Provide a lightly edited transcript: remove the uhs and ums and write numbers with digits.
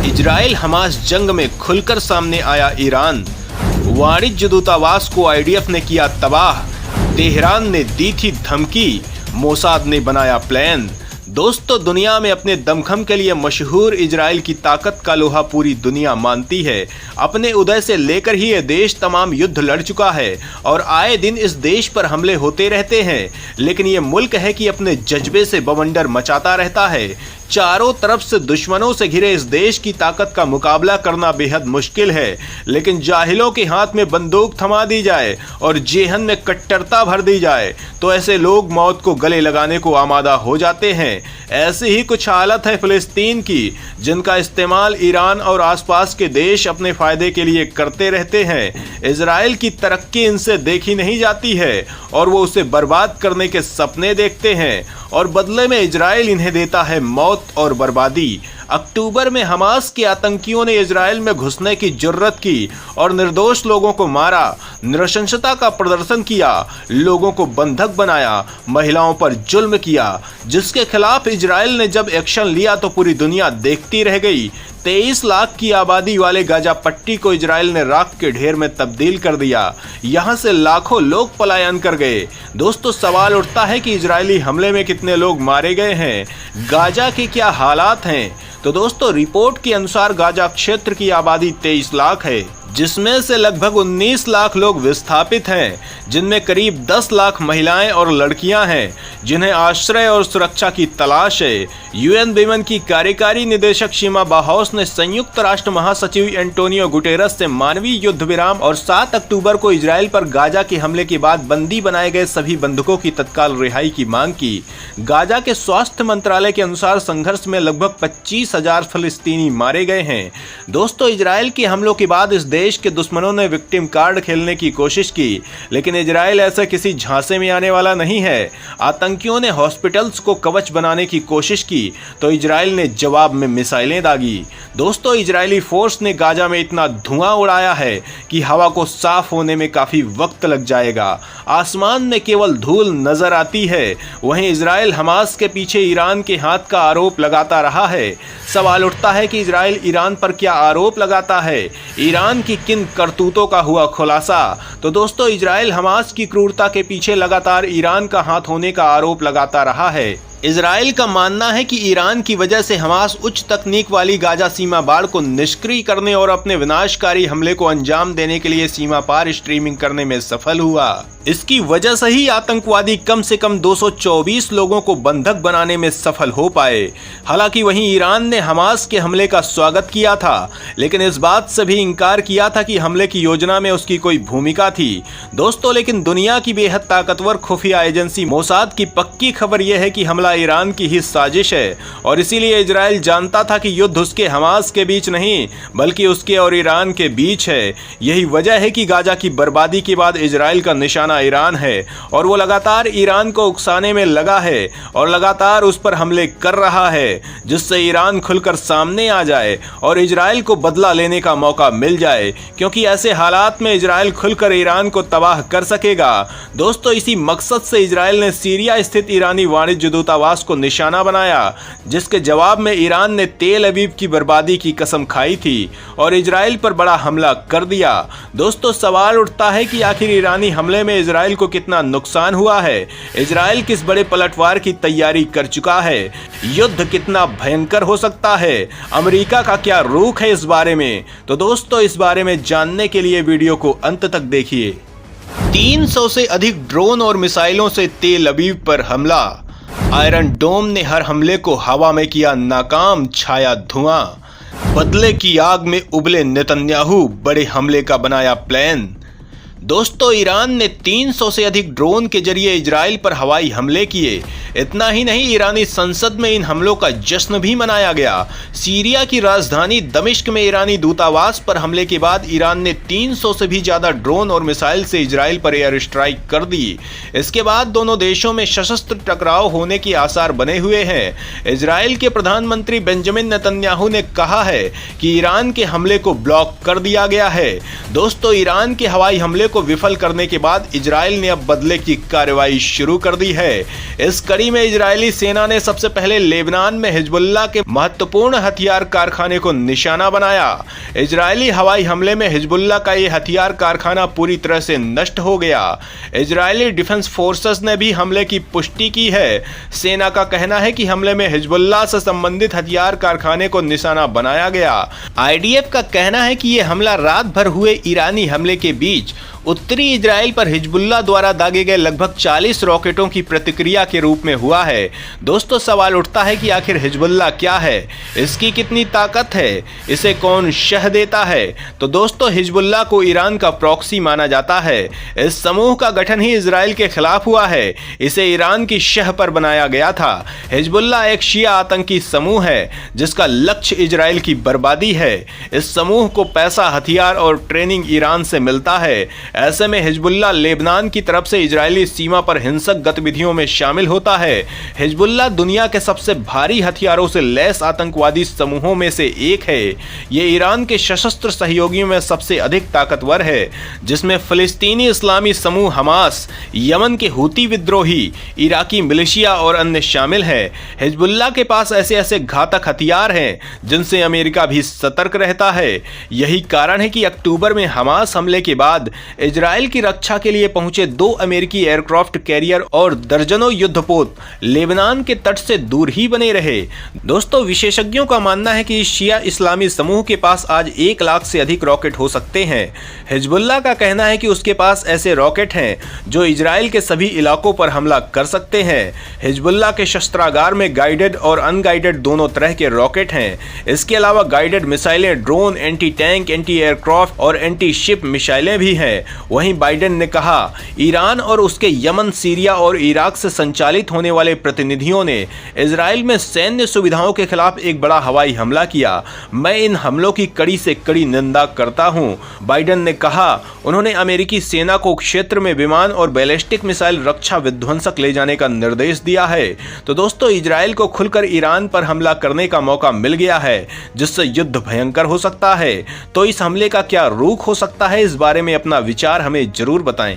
Israel Hamas जंग में खुलकर सामने आया ईरान। वाणिज्य दूतावास को आईडीएफ ने किया तबाह। तेहरान ने दी थी धमकी, मोसाद ने बनाया प्लान। दोस्तों, दुनिया में अपने दमखम के लिए मशहूर इजराइल की ताकत का लोहा पूरी दुनिया मानती है। अपने उदय से लेकर ही ये देश तमाम युद्ध लड़ चुका है और आए दिन इस देश पर हमले होते रहते हैं। लेकिन ये मुल्क है कि अपने जज्बे से बवंडर मचाता रहता है। चारों तरफ से दुश्मनों से घिरे इस देश की ताकत का मुकाबला करना बेहद मुश्किल है। लेकिन जाहिलों के हाथ में बंदूक थमा दी जाए और जेहन में कट्टरता भर दी जाए तो ऐसे लोग मौत को गले लगाने को आमादा हो जाते हैं। ऐसी ही कुछ हालत है फिलिस्तीन की, जिनका इस्तेमाल ईरान और आसपास के देश अपने फायदे के लिए करते रहते हैं। इजराइल की तरक्की इनसे देखी नहीं जाती है और वो उसे बर्बाद करने के सपने देखते हैं और बदले में इजराइल इन्हें देता है मौत और बर्बादी। अक्टूबर में हमास के आतंकियों ने इजराइल में घुसने की जुर्रत की और निर्दोष लोगों को मारा, नृशंसता का प्रदर्शन किया, लोगों को बंधक बनाया, महिलाओं पर जुल्म किया, जिसके खिलाफ इजराइल ने जब एक्शन लिया तो पूरी दुनिया देखती रह गई। 23 लाख की आबादी वाले गाजा पट्टी को इजराइल ने राख के ढेर में तब्दील कर दिया। यहां से लाखों लोग पलायन कर गए। दोस्तों, सवाल उठता है कि इजरायली हमले में कितने लोग मारे गए हैं, गाजा के क्या हालात हैं। तो दोस्तों, रिपोर्ट के अनुसार गाजा क्षेत्र की आबादी 23 लाख है, जिसमें से लगभग 19 लाख लोग विस्थापित हैं, जिनमें करीब 10 लाख महिलाएं और लड़कियां हैं जिन्हें आश्रय और सुरक्षा की तलाश है। यूएन विमेन की कार्यकारी निदेशक शीमा बाहौस ने संयुक्त राष्ट्र महासचिव एंटोनियो गुटेरस से मानवीय युद्ध विराम और 7 अक्टूबर को इजराइल पर गाजा के हमले के बाद बंदी बनाए गए सभी बंधकों की तत्काल रिहाई की मांग की। गाजा के स्वास्थ्य मंत्रालय के अनुसार संघर्ष में लगभग 25,000 फिलिस्तीनी मारे गए हैं। दोस्तों, इजराइल के हमलों के बाद इस देश के दुश्मनों ने विक्टिम कार्ड खेलने की कोशिश की, लेकिन इजराइल ऐसे किसी झांसे में आने वाला नहीं है। आतंकियों ने हॉस्पिटल्स को कवच बनाने की कोशिश की तो इजराइल ने जवाब में मिसाइलें दागी। दोस्तों, इजरायली फोर्स ने गाजा में इतना धुआं उड़ाया है कि हवा को साफ होने में काफी वक्त लग जाएगा। आसमान में केवल धूल नजर आती है। वहीं इजराइल हमास के पीछे ईरान के हाथ का आरोप लगाता रहा है। सवाल उठता है कि इजराइल ईरान पर क्या आरोप लगाता है, ईरान की किन करतूतों का हुआ खुलासा। तो दोस्तों, इजराइल हमास की क्रूरता के पीछे लगातार ईरान का हाथ होने का आरोप लगाता रहा है। इजराइल का मानना है कि ईरान की वजह से हमास उच्च तकनीक वाली गाजा सीमा बाढ़ को निष्क्रिय करने और अपने विनाशकारी हमले को अंजाम देने के लिए सीमा पार स्ट्रीमिंग करने में सफल हुआ। इसकी वजह से ही आतंकवादी कम से कम 224 लोगों को बंधक बनाने में सफल हो पाए। हालांकि वहीं ईरान ने हमास के हमले का स्वागत किया था, लेकिन इस बात से भी इंकार किया था कि हमले की योजना में उसकी कोई भूमिका थी। दोस्तों, लेकिन दुनिया की बेहद ताकतवर खुफिया एजेंसी मोसाद की पक्की खबर यह है कि हमला ईरान की ही साजिश है और इसीलिए इजराइल जानता था कि युद्ध उसके हमास के बीच नहीं बल्कि उसके और ईरान के बीच है। यही वजह है कि गाजा की बर्बादी के बाद इजराइल का निशाना ईरान है और वो लगातार ईरान को उकसाने में लगा है और लगातार उस पर हमले कर रहा है, जिससे ईरान खुलकर सामने आ जाए और इजराइल को बदला लेने का मौका मिल जाए, क्योंकि ऐसे हालात में इजराइल खुलकर ईरान को तबाह कर सकेगा। दोस्तों, इसी मकसद से इजराइल ने सीरिया स्थित ईरानी वाणिज्य दूतावास को निशाना बनाया, जिसके जवाब में ईरान ने तेल अवीव की बर्बादी की कसम खाई थी और इजराइल पर बड़ा हमला कर दिया। दोस्तों, सवाल उठता है कि आखिर ईरानी हमले में इजराइल को कितना नुकसान हुआ है, इजराइल किस बड़े पलटवार की तैयारी कर चुका है, युद्ध कितना भयंकर हो सकता है, अमेरिका का क्या रुख है इस बारे में। तो दोस्तों, इस बारे में जानने के लिए वीडियो को अंत तक देखिए। 300 से अधिक ड्रोन और मिसाइलों से तेल अवीव पर हमला। आयरन डोम ने हर हमले को हवा में किया नाकाम, छाया धुआं। बदले की आग में उबले नेतन्याहू, बड़े हमले का बनाया प्लान। दोस्तों, ईरान ने 300 से अधिक ड्रोन के जरिए इजराइल पर हवाई हमले किए। इतना ही नहीं, ईरानी संसद में इन हमलों का जश्न भी मनाया गया। सीरिया की राजधानी दमिश्क में ईरानी दूतावास पर हमले के बाद ईरान ने 300 से भी ज्यादा ड्रोन और मिसाइल से इजराइल पर एयर स्ट्राइक कर दी। इसके बाद दोनों देशों में सशस्त्र टकराव होने के आसार बने हुए हैं। इजराइल के प्रधानमंत्री बेंजामिन नेतन्याहू ने कहा है कि ईरान के हमले को ब्लॉक कर दिया गया है। दोस्तों, ईरान के हवाई हमले को विफल करने के बाद इजराइल ने अब बदले की कार्रवाई शुरू कर दी है। इस कड़ी कड़ी में इजरायली सेना ने सबसे पहले लेबनान में हिजबुल्लाह के महत्वपूर्ण हथियार कारखाने को निशाना बनाया। इजरायली हवाई हमले में हिजबुल्लाह का यह हथियार कारखाना पूरी तरह से नष्ट हो गया। इजरायली डिफेंस फोर्सेस ने भी हमले की पुष्टि की है। सेना का कहना है कि हमले में हिजबुल्लाह से संबंधित हथियार कारखाने को निशाना बनाया गया। आईडीएफ का कहना है कि यह हमला रात भर हुए ईरानी हमले के बीच उत्तरी इजराइल पर हिजबुल्लाह द्वारा दागे गए लगभग 40 रॉकेटों की प्रतिक्रिया के रूप में हुआ है। दोस्तों, सवाल उठता है कि आखिर हिजबुल्लाह क्या है, इसकी कितनी ताकत है, इसे कौन शह देता है। तो दोस्तों, हिजबुल्लाह को ईरान का प्रॉक्सी माना जाता है। इस समूह का गठन ही इजराइल के खिलाफ हुआ है। इसे ईरान की शह पर बनाया गया था। हिजबुल्लाह एक शिया आतंकी समूह है जिसका लक्ष्य इजराइल की बर्बादी है। इस समूह को पैसा, हथियार और ट्रेनिंग ईरान से मिलता है। ऐसे में हिजबुल्लाह लेबनान की तरफ से इजरायली सीमा पर हिंसक गतिविधियों में शामिल होता है। हिजबुल्लाह दुनिया के सबसे भारी हथियारों से लैस आतंकवादी समूहों में से एक है। ये ईरान के सशस्त्र सहयोगियों में सबसे अधिक ताकतवर है, जिसमें फिलिस्तीनी इस्लामी समूह हमास, यमन के हूती विद्रोही, इराकी मिलिशिया और अन्य शामिल हैं। हिजबुल्लाह के पास ऐसे ऐसे घातक हथियार हैं जिनसे अमेरिका भी सतर्क रहता है। यही कारण है कि अक्टूबर में हमास हमले के बाद इजराइल की रक्षा के लिए पहुंचे 2 अमेरिकी एयरक्राफ्ट कैरियर और दर्जनों युद्धपोत लेबनान के तट से दूर ही बने रहे। दोस्तों, विशेषज्ञों का मानना है कि शिया इस्लामी समूह के पास आज 1 लाख से अधिक रॉकेट हो सकते हैं। हिजबुल्लाह का कहना है कि उसके पास ऐसे रॉकेट हैं जो इजराइल के सभी इलाकों पर हमला कर सकते हैं। हिजबुल्लाह के शस्त्रागार में गाइडेड और अनगाइडेड दोनों तरह के रॉकेट हैं। इसके अलावा गाइडेड मिसाइलें, drone, anti tank, anti aircraft और एंटी शिप मिसाइलें भी हैं। वहीं बाइडेन ने कहा, ईरान और उसके यमन, सीरिया और इराक से संचालित होने वाले प्रतिनिधियों ने इजराइल में सैन्य सुविधाओं के खिलाफ एक बड़ा हवाई हमला किया। मैं इन हमलों की कड़ी से कड़ी निंदा करता हूं, बाइडेन ने कहा। उन्होंने अमेरिकी सेना को क्षेत्र में विमान और बैलिस्टिक मिसाइल रक्षा विध्वंसक ले जाने का निर्देश दिया है। तो दोस्तों, इजराइल को खुलकर ईरान पर हमला करने का मौका मिल गया है, जिससे युद्ध भयंकर हो सकता है। तो इस हमले का क्या रुख हो सकता है, इस बारे में अपना विचार हमें जरूर बताएं।